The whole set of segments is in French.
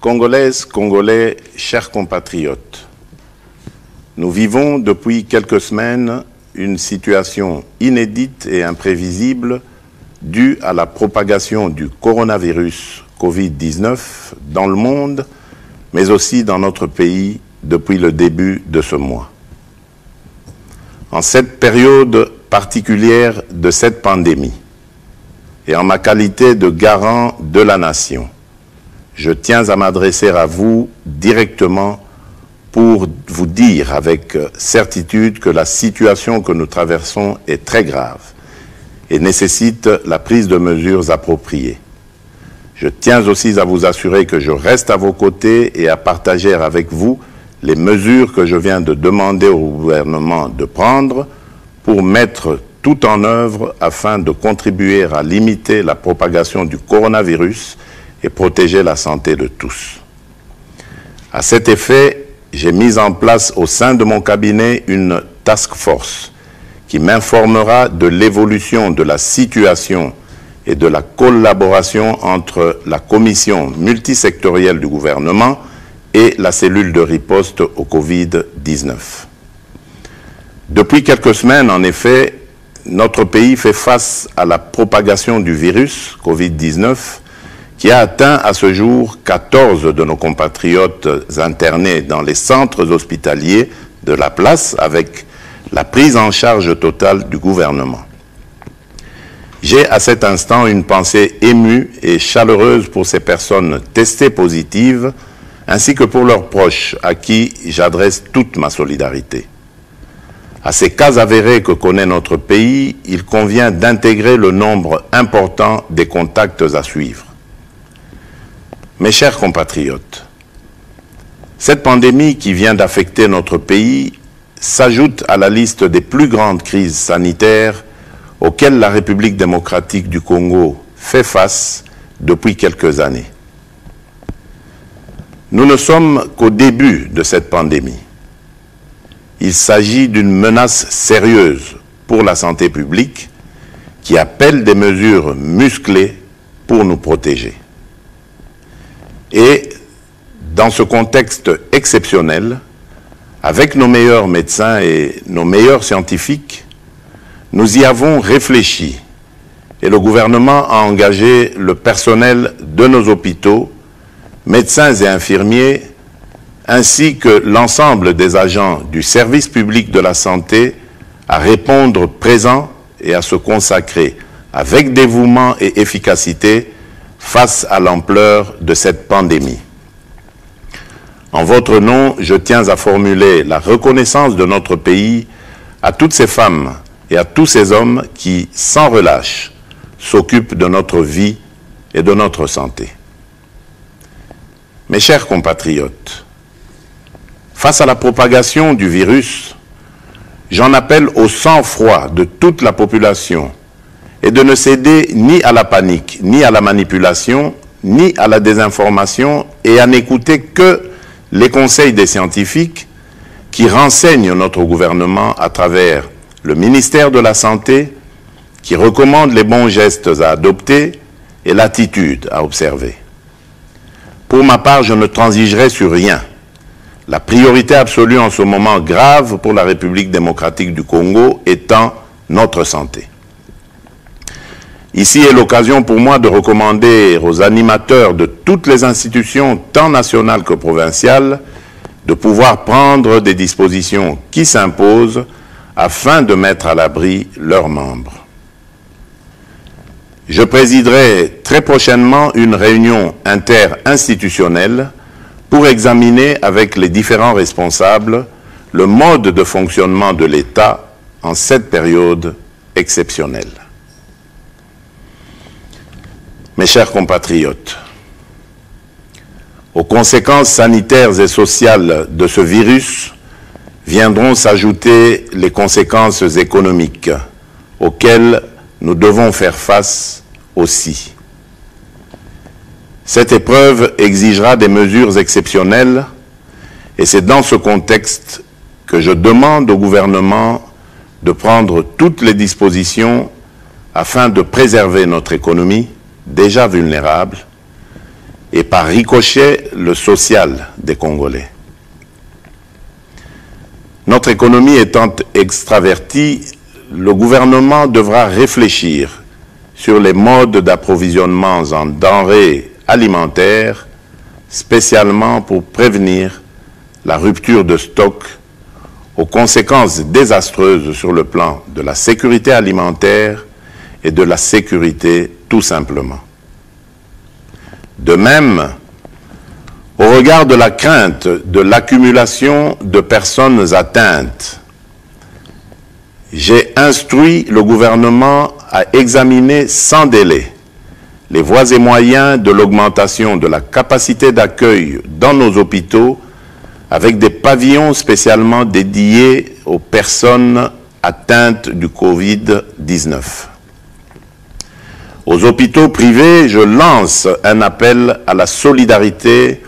Congolaises, Congolais, chers compatriotes, nous vivons depuis quelques semaines une situation inédite et imprévisible due à la propagation du coronavirus Covid-19 dans le monde, mais aussi dans notre pays depuis le début de ce mois. En cette période particulière de cette pandémie, et en ma qualité de garant de la nation, je tiens à m'adresser à vous directement pour vous dire avec certitude que la situation que nous traversons est très grave et nécessite la prise de mesures appropriées. Je tiens aussi à vous assurer que je reste à vos côtés et à partager avec vous les mesures que je viens de demander au gouvernement de prendre pour mettre tout en œuvre afin de contribuer à limiter la propagation du coronavirus et protéger la santé de tous. À cet effet, j'ai mis en place au sein de mon cabinet une task force qui m'informera de l'évolution de la situation et de la collaboration entre la commission multisectorielle du gouvernement et la cellule de riposte au Covid-19. Depuis quelques semaines, en effet, notre pays fait face à la propagation du virus Covid-19 qui a atteint à ce jour 14 de nos compatriotes internés dans les centres hospitaliers de la place avec la prise en charge totale du gouvernement. J'ai à cet instant une pensée émue et chaleureuse pour ces personnes testées positives ainsi que pour leurs proches à qui j'adresse toute ma solidarité. À ces cas avérés que connaît notre pays, il convient d'intégrer le nombre important des contacts à suivre. Mes chers compatriotes, cette pandémie qui vient d'affecter notre pays s'ajoute à la liste des plus grandes crises sanitaires auxquelles la République démocratique du Congo fait face depuis quelques années. Nous ne sommes qu'au début de cette pandémie. Il s'agit d'une menace sérieuse pour la santé publique qui appelle des mesures musclées pour nous protéger. Et dans ce contexte exceptionnel, avec nos meilleurs médecins et nos meilleurs scientifiques, nous y avons réfléchi et le gouvernement a engagé le personnel de nos hôpitaux, médecins et infirmiers, ainsi que l'ensemble des agents du service public de la santé à répondre présent et à se consacrer avec dévouement et efficacité face à l'ampleur de cette pandémie. En votre nom, je tiens à formuler la reconnaissance de notre pays à toutes ces femmes et à tous ces hommes qui, sans relâche, s'occupent de notre vie et de notre santé. Mes chers compatriotes, face à la propagation du virus, j'en appelle au sang-froid de toute la population et de ne céder ni à la panique, ni à la manipulation, ni à la désinformation et à n'écouter que les conseils des scientifiques qui renseignent notre gouvernement à travers le ministère de la Santé, qui recommande les bons gestes à adopter et l'attitude à observer. Pour ma part, je ne transigerai sur rien. La priorité absolue en ce moment grave pour la République démocratique du Congo étant notre santé. Ici est l'occasion pour moi de recommander aux animateurs de toutes les institutions, tant nationales que provinciales, de pouvoir prendre des dispositions qui s'imposent afin de mettre à l'abri leurs membres. Je présiderai très prochainement une réunion interinstitutionnelle pour examiner avec les différents responsables le mode de fonctionnement de l'État en cette période exceptionnelle. Mes chers compatriotes, aux conséquences sanitaires et sociales de ce virus viendront s'ajouter les conséquences économiques auxquelles nous devons faire face aussi. Cette épreuve exigera des mesures exceptionnelles et c'est dans ce contexte que je demande au gouvernement de prendre toutes les dispositions afin de préserver notre économie, déjà vulnérable, et par ricochet le social des Congolais. Notre économie étant extravertie, le gouvernement devra réfléchir sur les modes d'approvisionnement en denrées alimentaires, spécialement pour prévenir la rupture de stock aux conséquences désastreuses sur le plan de la sécurité alimentaire et de la sécurité tout simplement. De même, au regard de la crainte de l'accumulation de personnes atteintes, j'ai instruit le gouvernement à examiner sans délai les voies et moyens de l'augmentation de la capacité d'accueil dans nos hôpitaux avec des pavillons spécialement dédiés aux personnes atteintes du Covid-19. Aux hôpitaux privés, je lance un appel à la solidarité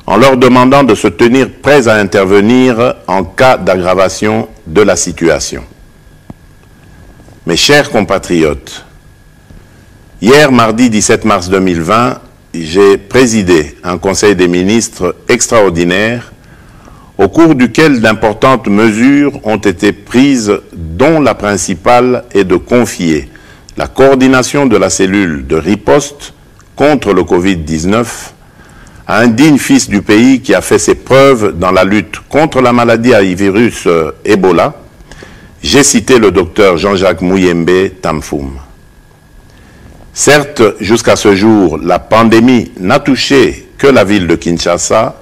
en leur demandant de se tenir prêts à intervenir en cas d'aggravation de la situation. Mes chers compatriotes, hier, mardi 17 mars 2020, j'ai présidé un Conseil des ministres extraordinaire au cours duquel d'importantes mesures ont été prises, dont la principale est de confier la coordination de la cellule de riposte contre le Covid-19 à un digne fils du pays qui a fait ses preuves dans la lutte contre la maladie à virus Ebola. J'ai cité le docteur Jean-Jacques Muyembe Tamfoum. Certes, jusqu'à ce jour, la pandémie n'a touché que la ville de Kinshasa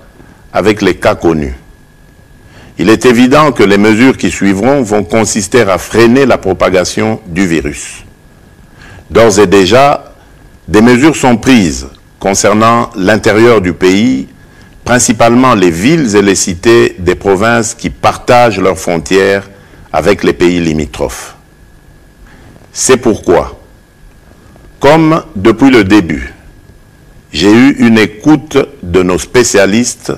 avec les cas connus. Il est évident que les mesures qui suivront vont consister à freiner la propagation du virus. D'ores et déjà, des mesures sont prises concernant l'intérieur du pays, principalement les villes et les cités des provinces qui partagent leurs frontières avec les pays limitrophes. C'est pourquoi, comme depuis le début, j'ai eu une écoute de nos spécialistes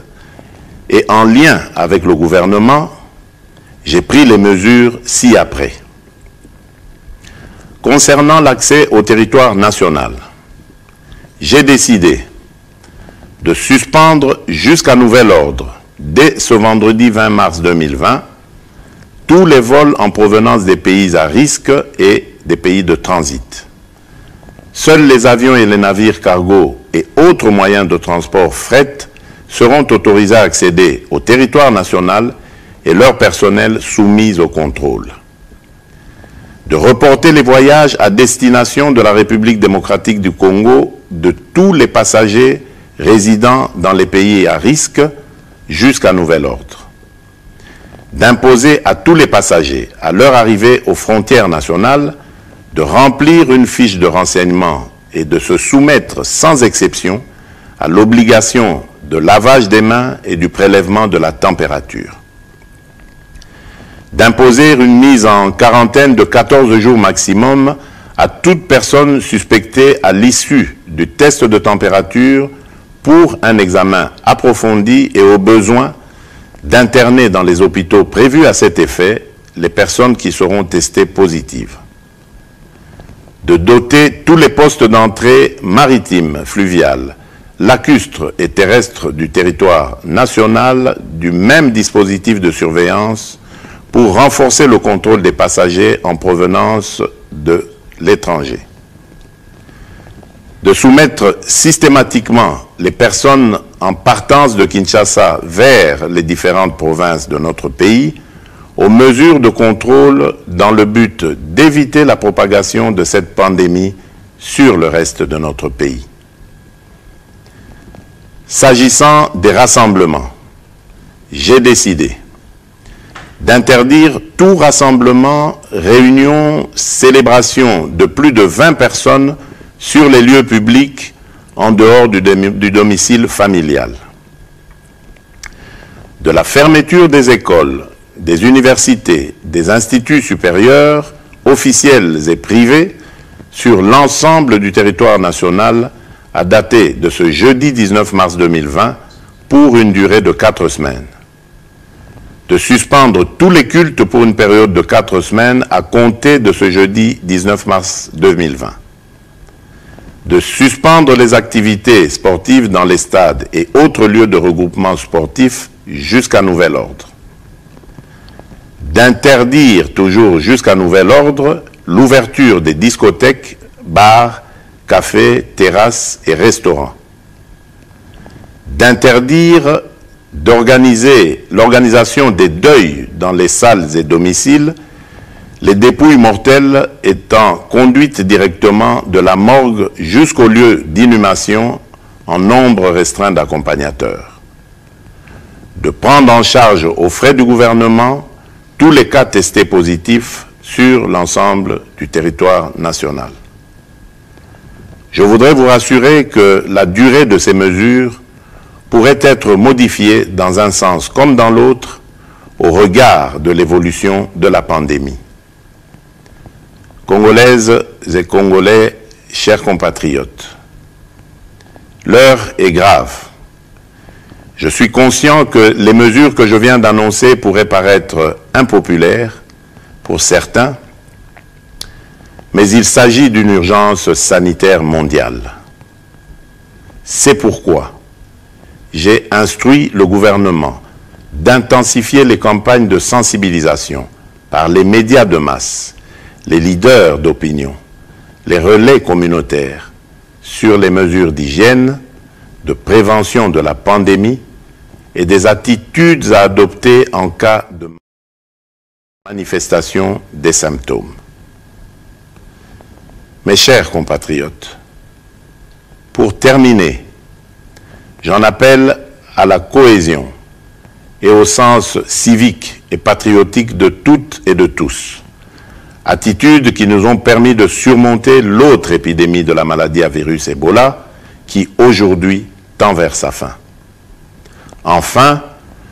et en lien avec le gouvernement, j'ai pris les mesures ci-après. Concernant l'accès au territoire national, j'ai décidé de suspendre jusqu'à nouvel ordre, dès ce vendredi 20 mars 2020, tous les vols en provenance des pays à risque et des pays de transit. Seuls les avions et les navires cargo et autres moyens de transport fret seront autorisés à accéder au territoire national et leur personnel soumis au contrôle. De reporter les voyages à destination de la République démocratique du Congo de tous les passagers résidant dans les pays à risque jusqu'à nouvel ordre. D'imposer à tous les passagers, à leur arrivée aux frontières nationales, de remplir une fiche de renseignement et de se soumettre sans exception à l'obligation de lavage des mains et du prélèvement de la température. D'imposer une mise en quarantaine de 14 jours maximum à toute personne suspectée à l'issue du test de température pour un examen approfondi et au besoin d'interner dans les hôpitaux prévus à cet effet les personnes qui seront testées positives. De doter tous les postes d'entrée maritimes, fluviales, lacustres et terrestres du territoire national du même dispositif de surveillance pour renforcer le contrôle des passagers en provenance de l'étranger. De soumettre systématiquement les personnes en partance de Kinshasa vers les différentes provinces de notre pays aux mesures de contrôle dans le but d'éviter la propagation de cette pandémie sur le reste de notre pays. S'agissant des rassemblements, j'ai décidé d'interdire tout rassemblement, réunion, célébration de plus de 20 personnes sur les lieux publics en dehors du domicile familial. De la fermeture des écoles, des universités, des instituts supérieurs, officiels et privés, sur l'ensemble du territoire national à dater de ce jeudi 19 mars 2020 pour une durée de 4 semaines. De suspendre tous les cultes pour une période de 4 semaines à compter de ce jeudi 19 mars 2020. de suspendre les activités sportives dans les stades et autres lieux de regroupement sportif jusqu'à nouvel ordre, d'interdire toujours jusqu'à nouvel ordre l'ouverture des discothèques, bars, cafés, terrasses et restaurants, d'interdire l'organisation des deuils dans les salles et domiciles, les dépouilles mortelles étant conduites directement de la morgue jusqu'au lieu d'inhumation en nombre restreint d'accompagnateurs, de prendre en charge aux frais du gouvernement tous les cas testés positifs sur l'ensemble du territoire national. Je voudrais vous rassurer que la durée de ces mesures pourrait être modifiée dans un sens comme dans l'autre au regard de l'évolution de la pandémie. Congolaises et Congolais, chers compatriotes, l'heure est grave. Je suis conscient que les mesures que je viens d'annoncer pourraient paraître impopulaires pour certains, mais il s'agit d'une urgence sanitaire mondiale. C'est pourquoi j'ai instruit le gouvernement d'intensifier les campagnes de sensibilisation par les médias de masse, les leaders d'opinion, les relais communautaires sur les mesures d'hygiène, de prévention de la pandémie et des attitudes à adopter en cas de manifestation des symptômes. Mes chers compatriotes, pour terminer, j'en appelle à la cohésion et au sens civique et patriotique de toutes et de tous, attitudes qui nous ont permis de surmonter l'autre épidémie de la maladie à virus Ebola qui aujourd'hui tend vers sa fin. Enfin,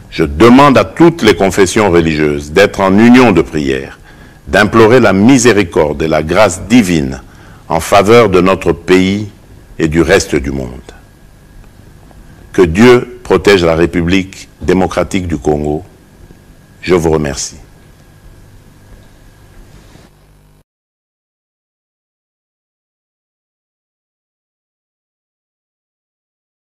je demande à toutes les confessions religieuses d'être en union de prière, d'implorer la miséricorde et la grâce divine en faveur de notre pays et du reste du monde. Que Dieu protège la République démocratique du Congo. Je vous remercie.